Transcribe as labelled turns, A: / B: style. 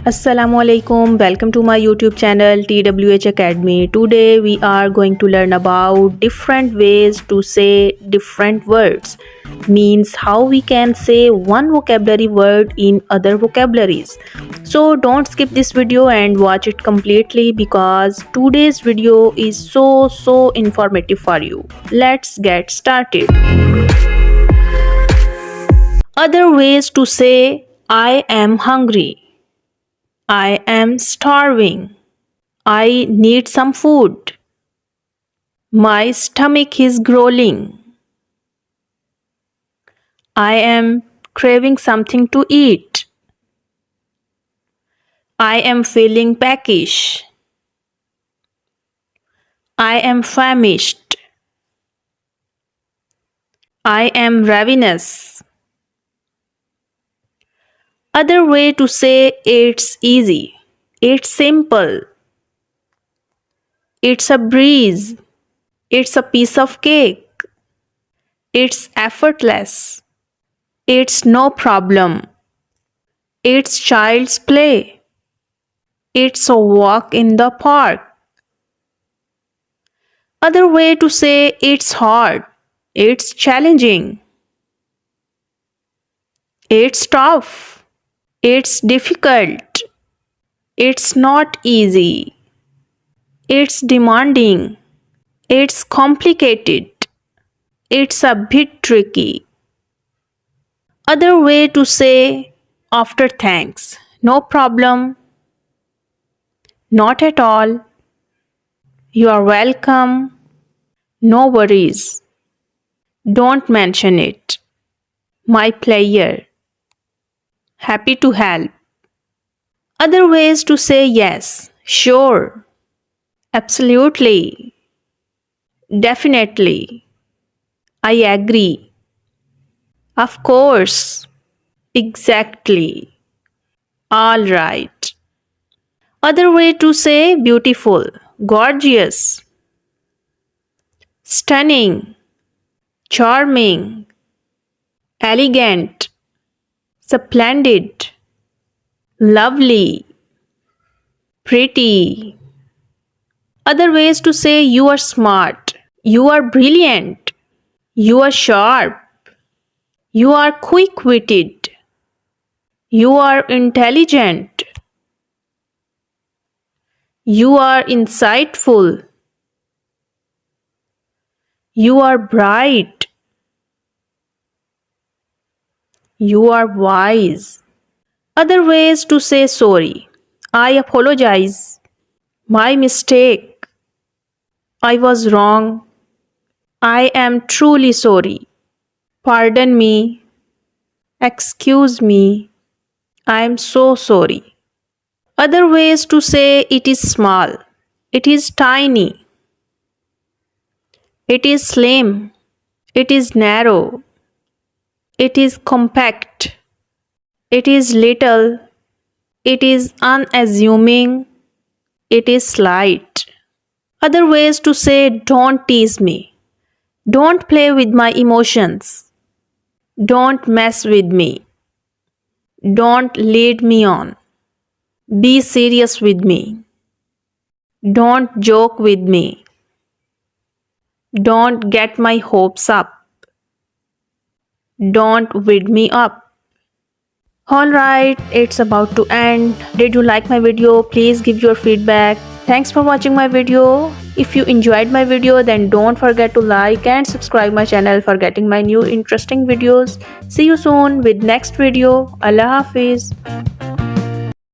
A: Assalamu alaikum. Welcome to my YouTube channel TWH Academy. Today we are going to learn about different ways to say different words. Means how we can say one vocabulary word in other vocabularies. So don't skip this video and watch it completely because today's video is so informative for you. Let's get started. Other ways to say I am hungry. I am starving. I need some food. My stomach is growling. I am craving something to eat. I am feeling peckish. I am famished. I am ravenous. Other way to say it's easy. It's simple. It's a breeze. It's a piece of cake. It's effortless. It's no problem. It's child's play. It's a walk in the park. Other way to say it's hard. It's challenging. It's tough. It's difficult. It's not easy. It's demanding. It's complicated. It's a bit tricky. Other way to say after thanks. No problem. Not at all. You are welcome. No worries. Don't mention it. My pleasure. Happy to help. Other ways to say yes. Sure. Absolutely. Definitely. I agree. Of course. Exactly. All right. Other way to say beautiful. Gorgeous. Stunning. Charming. Elegant. Splendid. Lovely. Pretty. Other ways to say you are smart. You are brilliant. You are sharp. You are quick-witted. You are intelligent. You are insightful. You are bright. You are wise. Other ways to say sorry. I apologize. My mistake. I was wrong. I am truly sorry. Pardon me. Excuse me. I am so sorry. Other ways to say it is small. It is tiny. It is slim. It is narrow. It is compact. It is little. It is unassuming. It is slight. Other ways to say don't tease me. Don't play with my emotions. Don't mess with me. Don't lead me on. Be serious with me. Don't joke with me. Don't get my hopes up. Don't wind me up. Alright, it's about to end. Did you like my video? Please give your feedback. Thanks for watching my video. If you enjoyed my video, then don't forget to like and subscribe my channel for getting my new interesting videos. See you soon with next video. Allah Hafiz.